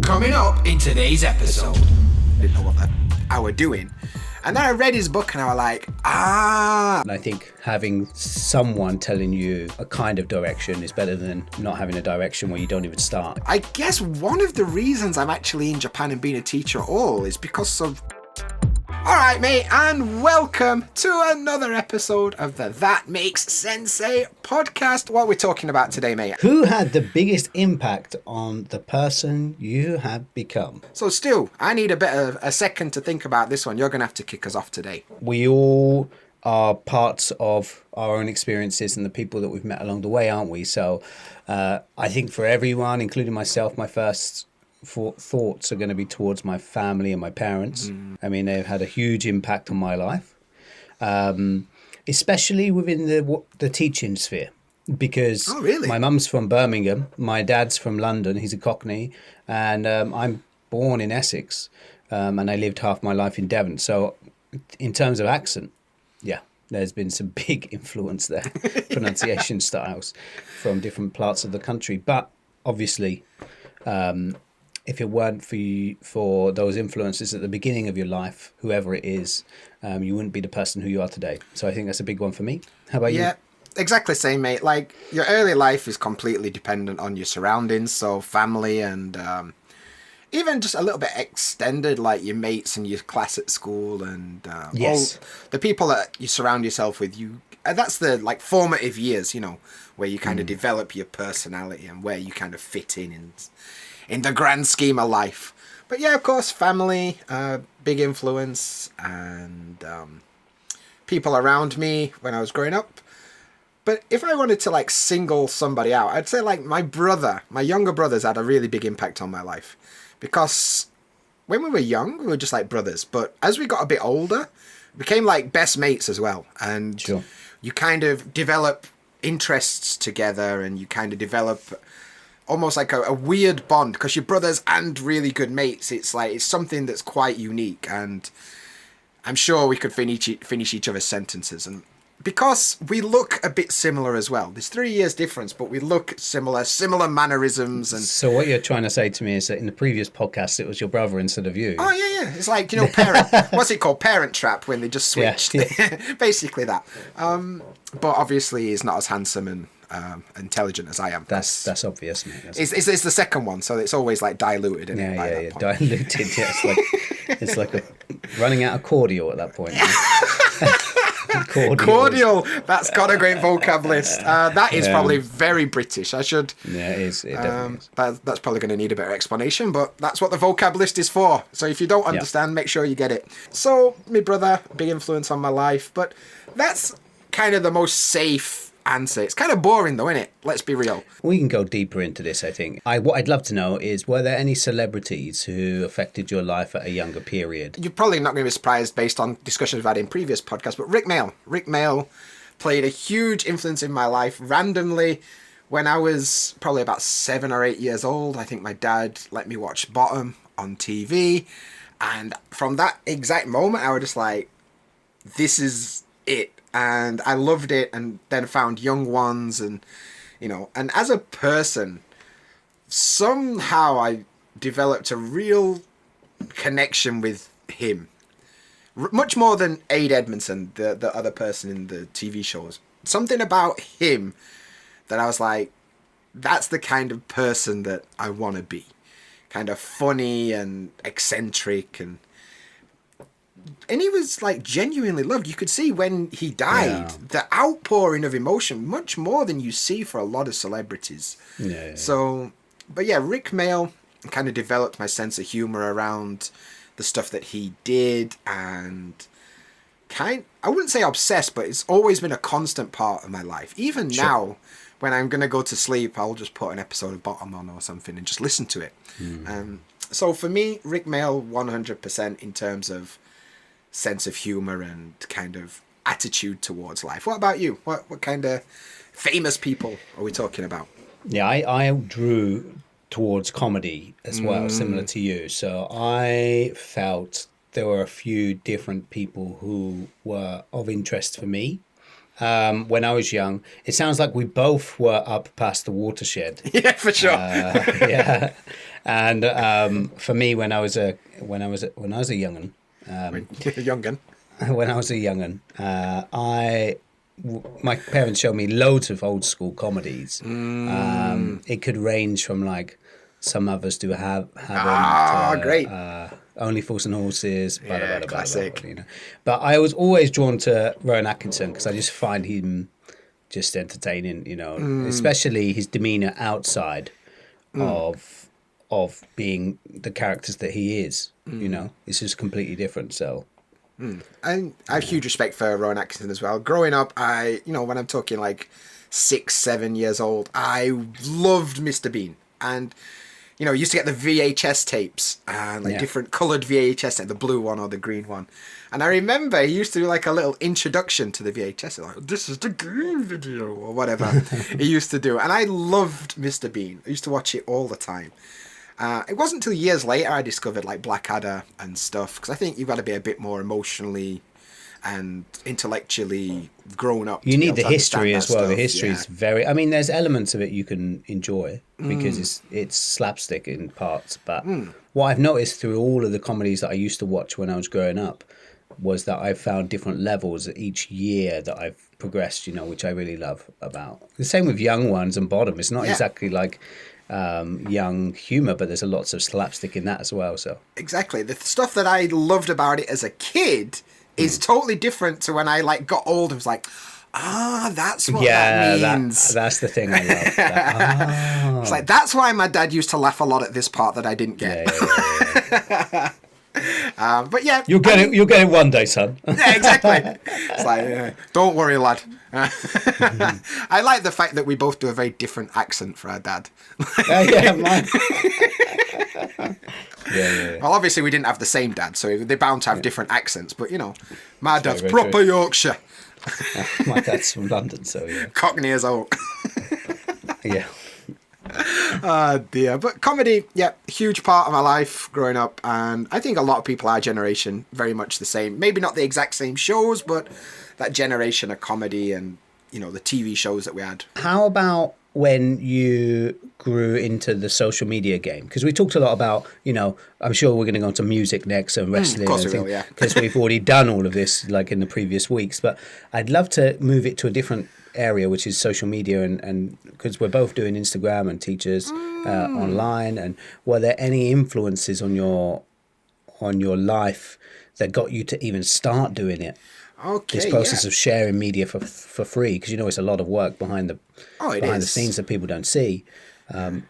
Coming up in today's episode. Didn't know what I were doing. And then I read his book and I was like, And I think having someone telling you a kind of direction is better than not having a direction where you don't even start. I guess one of the reasons I'm actually in Japan and being a teacher at all is because of... Alright, mate, and welcome to another episode of the That Makes Sensei Podcast. What are we talking about today, mate? Who had the biggest impact on the person you have become? So, Stu, I need a second to think about this one. You're going to have to kick us off today. We all are parts of our own experiences and the people that we've met along the way, aren't we? So I think for everyone, including myself, my first thoughts are going to be towards my family and my parents. I mean, they've had a huge impact on my life, especially within the teaching sphere, because my mum's from Birmingham, my dad's from London, he's a Cockney, and I'm born in Essex, and I lived half my life in Devon. So in terms of accent, yeah, there's been some big influence there, pronunciation styles from different parts of the country. But obviously, if it weren't for those influences at the beginning of your life, whoever it is, you wouldn't be the person who you are today. So I think that's a big one for me. How about you? Yeah, exactly the same, mate. Like, your early life is completely dependent on your surroundings, so family and even just a little bit extended, like your mates and your class at school and yes, all the people that you surround yourself with. That's the like formative years, you know, where you kind of develop your personality and where you kind of fit in the grand scheme of life. But yeah, of course, family, big influence, and people around me when I was growing up. But if I wanted to like single somebody out, I'd say like my younger brothers had a really big impact on my life. Because when we were young, we were just like brothers. But as we got a bit older, we became like best mates as well. And sure, you kind of develop interests together, and you kind of develop almost like a weird bond, because you're brothers and really good mates. It's something that's quite unique, and I'm sure we could finish each other's sentences. And because we look a bit similar as well, there's 3 years difference, but we look similar mannerisms. And so what you're trying to say to me is that in the previous podcast, it was your brother instead of you. Oh yeah, it's like, you know, what's it called, Parent Trap, when they just switched. Yeah. Basically that. But obviously he's not as handsome and intelligent as I am. That's obvious, mate. It's the second one, so it's always like diluted. Isn't it, diluted. Yeah, it's like running out of cordial at that point. Cordial. That's got a great vocab list. That is probably very British. I should. Yeah, it is. It definitely is. That's probably going to need a better explanation, but that's what the vocab list is for. So if you don't understand, make sure you get it. So my brother, big influence on my life, but that's kind of the most safe answer. It's kind of boring though, isn't it? Let's be real. We can go deeper into this, I think. What I'd love to know is, were there any celebrities who affected your life at a younger period? You're probably not going to be surprised based on discussions we've had in previous podcasts, but Rick Mail played a huge influence in my life. Randomly, when I was probably about 7 or 8 years old, I think my dad let me watch Bottom on TV. And from that exact moment, I was just like, this is it. And I loved it, and then found Young Ones, and you know, and as a person, somehow I developed a real connection with him, much more than Aid Edmondson, the other person in the TV shows. Something about him that I was like, that's the kind of person that I want to be, kind of funny and eccentric, and he was like genuinely loved. You could see when he died, the outpouring of emotion, much more than you see for a lot of celebrities. Yeah. So, but yeah, Rick Mail kind of developed my sense of humor around the stuff that he did, and I wouldn't say obsessed, but it's always been a constant part of my life. Even now, when I'm going to go to sleep, I'll just put an episode of Bottom on or something and just listen to it. So for me, Rick Mail, 100% in terms of sense of humor and kind of attitude towards life. What about you? What kind of famous people are we talking about? Yeah, I drew towards comedy as well, similar to you. So I felt there were a few different people who were of interest for me. When I was young, it sounds like we both were up past the watershed. Yeah, for sure. Yeah. And for me, when I was a young'un, young'un. When I was a young'un, my parents showed me loads of old school comedies. It could range from like Some Others Do Have great. Only Fools and Horses, classic. you know. But I was always drawn to Rowan Atkinson because I just find him just entertaining, you know, especially his demeanor outside of being the characters that he is. You know, it's just completely different. So. And I have huge respect for Rowan Atkinson as well. Growing up, when I'm talking like 6, 7 years old, I loved Mr. Bean. And, used to get the VHS tapes and different coloured VHS, like the blue one or the green one. And I remember he used to do like a little introduction to the VHS, like, this is the green video or whatever he used to do. And I loved Mr. Bean. I used to watch it all the time. It wasn't until years later I discovered like Blackadder and stuff, because I think you've got to be a bit more emotionally and intellectually grown up. You need the history as well. The history is very... I mean, there's elements of it you can enjoy because it's slapstick in parts. But what I've noticed through all of the comedies that I used to watch when I was growing up was that I've found different levels each year that I've progressed, which I really love about. The same with Young Ones and Bottom. It's not exactly like... young humor, but there's lots of slapstick in that as well. So exactly, the stuff that I loved about it as a kid is totally different to when I like got old and was like, that's what that means. That's the thing I love. It's like, that's why my dad used to laugh a lot at this part that I didn't get. But yeah, you'll get it. You'll get it one day, son. Yeah, exactly. It's like, don't worry, lad. I like the fact that we both do a very different accent for our dad. Mine. Well, obviously we didn't have the same dad, so they're bound to have different accents. But my dad's proper Yorkshire. My dad's from London, so Cockney as well. Yeah. Oh dear. But comedy, huge part of my life growing up, and I think a lot of people our generation very much the same. Maybe not the exact same shows, but that generation of comedy and the TV shows that we had. How about when you grew into the social media game? Because we talked a lot about, I'm sure we're going to go on to music next and wrestling. Of course we will, yeah. Because we've already done all of this like in the previous weeks. But I'd love to move it to a different area, which is social media, and because we're both doing Instagram and teachers online. And were there any influences on your life that got you to even start doing it? Okay, this process of sharing media for free, because it's a lot of work behind the scenes that people don't see.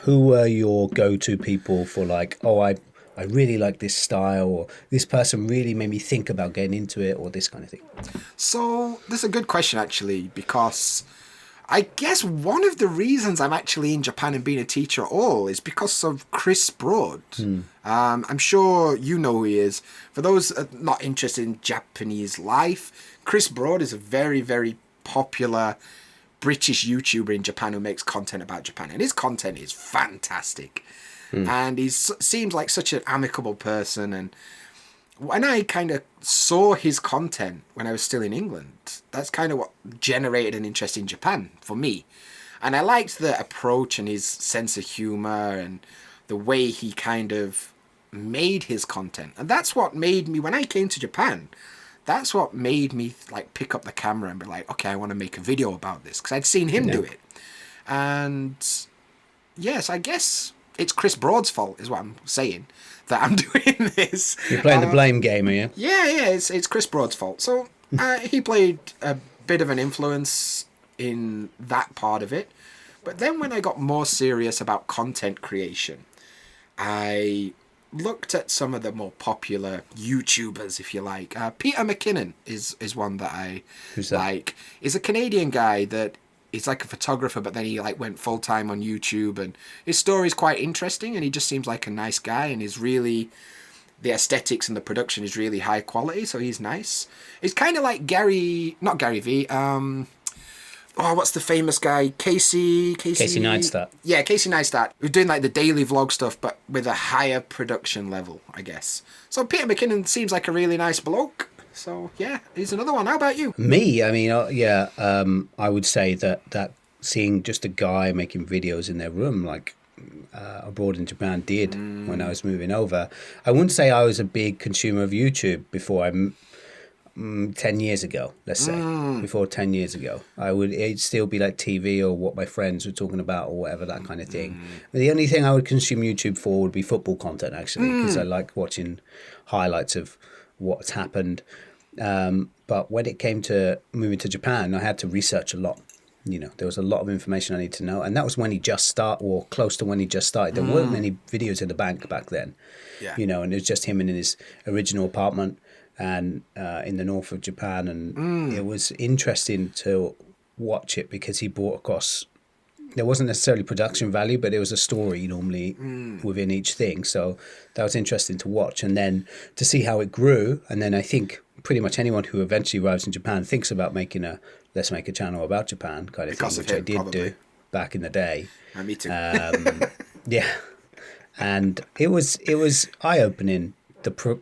Who were your go-to people for like, I really like this style, or this person really made me think about getting into it, or this kind of thing? So that's a good question, actually, because I guess one of the reasons I'm actually in Japan and being a teacher at all is because of Chris Broad. I'm sure you know who he is. For those not interested in Japanese life, Chris Broad is a very, very popular British YouTuber in Japan who makes content about Japan. And his content is fantastic. And he seems like such an amicable person. And when I kind of saw his content when I was still in England, that's kind of what generated an interest in Japan for me. And I liked the approach and his sense of humor and the way he kind of made his content. And that's what made me, when I came to Japan, that's what made me like pick up the camera and be like, okay, I want to make a video about this, because I'd seen him do it. And yes, I guess it's Chris Broad's fault is what I'm saying, that I'm doing this. You're playing the blame game, are you? Yeah, it's Chris Broad's fault. So he played a bit of an influence in that part of it. But then when I got more serious about content creation, I looked at some of the more popular YouTubers, if you like. Peter McKinnon is one that I like. He's a Canadian guy that is like a photographer, but then he like went full time on YouTube, and his story is quite interesting, and he just seems like a nice guy, and is really, the aesthetics and the production is really high quality, so he's nice. He's kind of like not Gary V. What's the famous guy? Casey Neistat. Yeah, Casey Neistat. Who's doing like the daily vlog stuff, but with a higher production level, I guess. So Peter McKinnon seems like a really nice bloke. So yeah, he's another one. How about you? Me, I mean, I would say that seeing just a guy making videos in their room, like abroad in Japan did when I was moving over. I wouldn't say I was a big consumer of YouTube before 10 years ago, let's say. Before 10 years ago, it'd still be like TV or what my friends were talking about or whatever, that kind of thing. But the only thing I would consume YouTube for would be football content, actually, because I like watching highlights of what's happened. But when it came to moving to Japan, I had to research a lot. There was a lot of information I need to know. And that was when he just started, or close to when he just started. There weren't many videos in the bank back then, and it was just him in his original apartment and in the north of Japan. And it was interesting to watch it because he brought across, there wasn't necessarily production value, but there was a story normally within each thing. So that was interesting to watch. And then to see how it grew. And then I think pretty much anyone who eventually arrives in Japan thinks about making let's make a channel about Japan kind of thing, which I did do back in the day. Me too. Yeah. And it was eye-opening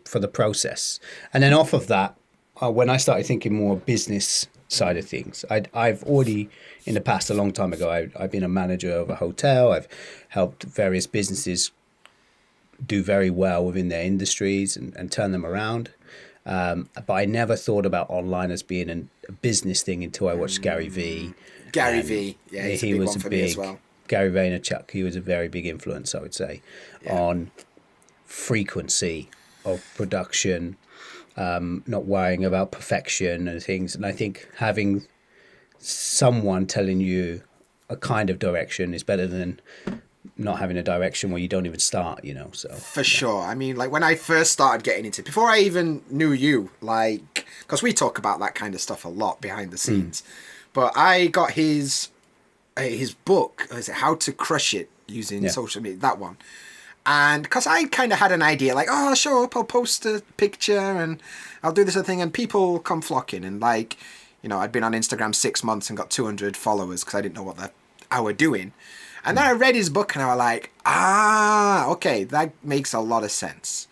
for the process. And then off of that, when I started thinking more business side of things, I've already, in the past, a long time ago, I've been a manager of a hotel. I've helped various businesses do very well within their industries and turn them around. But I never thought about online as being a business thing until I watched Gary Vee. Gary Vee, yeah, he's a big one for me as well. Gary Vaynerchuk, he was a very big influence, I would say, on frequency of production, not worrying about perfection and things. And I think having someone telling you a kind of direction is better than not having a direction where you don't even start, so. For sure. I mean, like when I first started getting into it, before I even knew you, like, because we talk about that kind of stuff a lot behind the scenes, but I got his book, is it How to Crush It Using Social Media, that one. And because I kind of had an idea, like, oh, I'll show up, I'll post a picture and I'll do this other thing, and people come flocking. And like, I'd been on Instagram 6 months and got 200 followers because I didn't know what I were doing. And then I read his book and I was like, okay, that makes a lot of sense.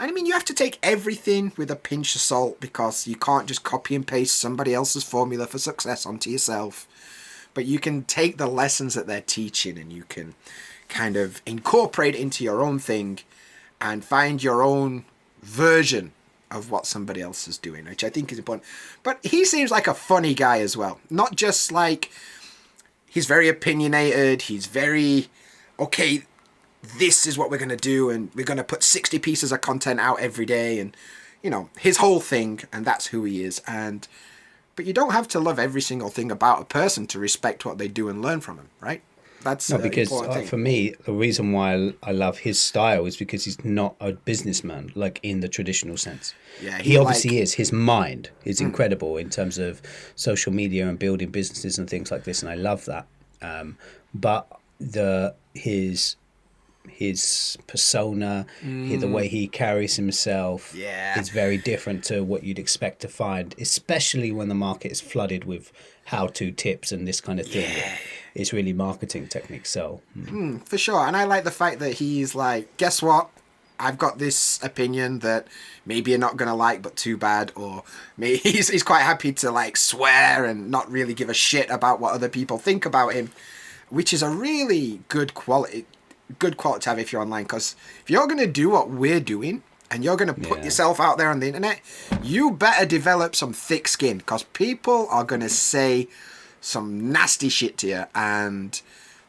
And I mean, you have to take everything with a pinch of salt because you can't just copy and paste somebody else's formula for success onto yourself. But you can take the lessons that they're teaching and you can kind of incorporate it into your own thing and find your own version of what somebody else is doing, which I think is important. But he seems like a funny guy as well. Not just like, he's very opinionated. He's very, okay, this is what we're going to do. And we're going to put 60 pieces of content out every day. And, his whole thing. And that's who he is. But you don't have to love every single thing about a person to respect what they do and learn from him, right? That's no, because for me, the reason why I love his style is because he's not a businessman, like in the traditional sense. Yeah, he obviously is. His mind is incredible in terms of social media and building businesses and things like this, and I love that. But his persona, the way he carries himself, is very different to what you'd expect to find, especially when the market is flooded with how-to tips and this kind of thing. It's really marketing techniques. So for sure. And I like the fact that he's like, guess what? I've got this opinion that maybe you're not going to like, but too bad. Or maybe he's quite happy to like swear and not really give a shit about what other people think about him, which is a really good quality to have if you're online. Because if you're going to do what we're doing and you're going to put yourself out there on the internet, you better develop some thick skin, because people are going to say some nasty shit to you, and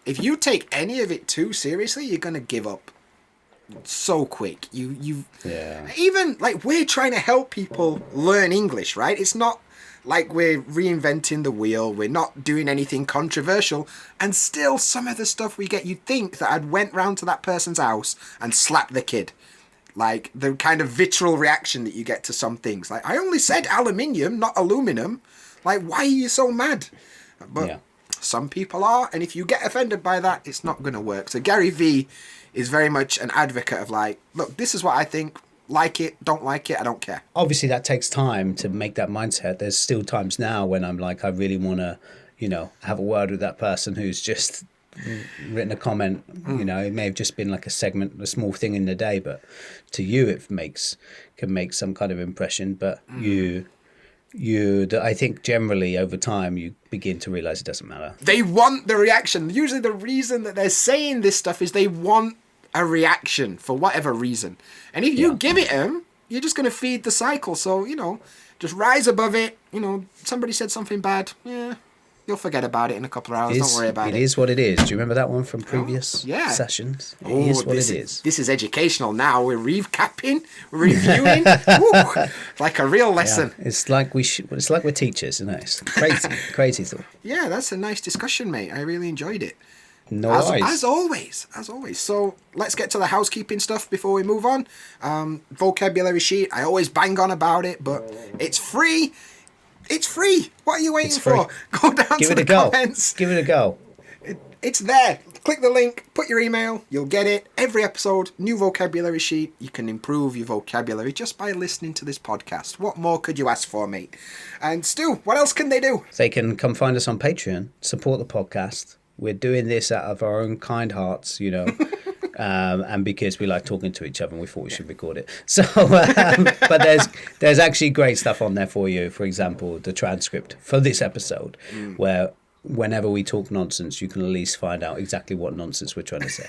if you take any of it too seriously, you're going to give up so quick. Even like, we're trying to help people learn English, right? It's not like we're reinventing the wheel. We're not doing anything controversial, and still some of the stuff we get, you'd think that I'd went round to that person's house and slapped the kid. Like the kind of vitriol reaction that you get to some things. Like, I only said aluminium, not aluminum. Like, why are you so mad? But some people are, and if you get offended by that, it's not going to work. So Gary Vee is very much an advocate of like, look, this is what I think. Like it, don't like it, I don't care. Obviously, that takes time to make that mindset. There's still times now when I'm like, I really want to, have a word with that person who's just written a comment. It may have just been like a segment, a small thing in the day, but to you, it can make some kind of impression. But I think generally over time you begin to realize it doesn't matter. They want the reaction. Usually the reason that they're saying this stuff is they want a reaction for whatever reason. And if you give it them, you're just going to feed the cycle. So, just rise above it. Somebody said something bad. Yeah, you'll forget about it in a couple of hours. Don't worry about it. It is what it is. Do you remember that one from previous sessions? It is what it is. This is educational now. We're recapping, reviewing. Ooh, like a real lesson. Yeah. It's like we're teachers, It's crazy thought. Yeah, that's a nice discussion, mate. I really enjoyed it. No as always. So let's get to the housekeeping stuff before we move on. Vocabulary sheet. I always bang on about it, but it's free. It's free. What are you waiting for? Go down to the comments. Give it a go. It's there. Click the link. Put your email. You'll get it. Every episode, new vocabulary sheet. You can improve your vocabulary just by listening to this podcast. What more could you ask for, mate? And Stu, what else can they do? They can come find us on Patreon. Support the podcast. We're doing this out of our own kind hearts, and because we like talking to each other and we thought we should record it. So, but there's actually great stuff on there for you. For example, the transcript for this episode, where whenever we talk nonsense, you can at least find out exactly what nonsense we're trying to say.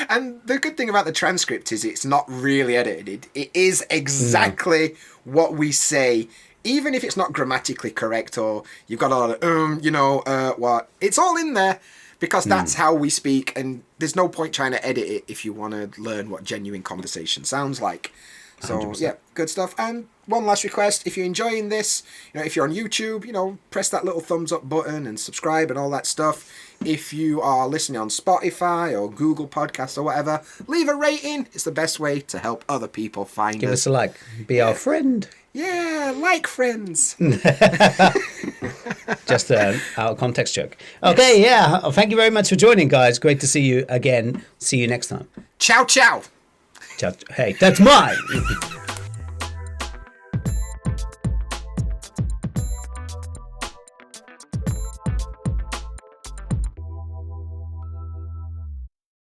And the good thing about the transcript is it's not really edited. It is exactly what we say. Even if it's not grammatically correct or you've got a lot of, what, it's all in there because that's how we speak. And there's no point trying to edit it if you want to learn what genuine conversation sounds like. So, 100%. Yeah, good stuff. And one last request, if you're enjoying this, if you're on YouTube, press that little thumbs up button and subscribe and all that stuff. If you are listening on Spotify or Google Podcasts or whatever, leave a rating. It's the best way to help other people find us. Give us a like. Be our friend. Yeah, like friends. Just an out of context joke. Okay, yes. Yeah. Thank you very much for joining, guys. Great to see you again. See you next time. Ciao, ciao. Ciao. Hey, that's mine.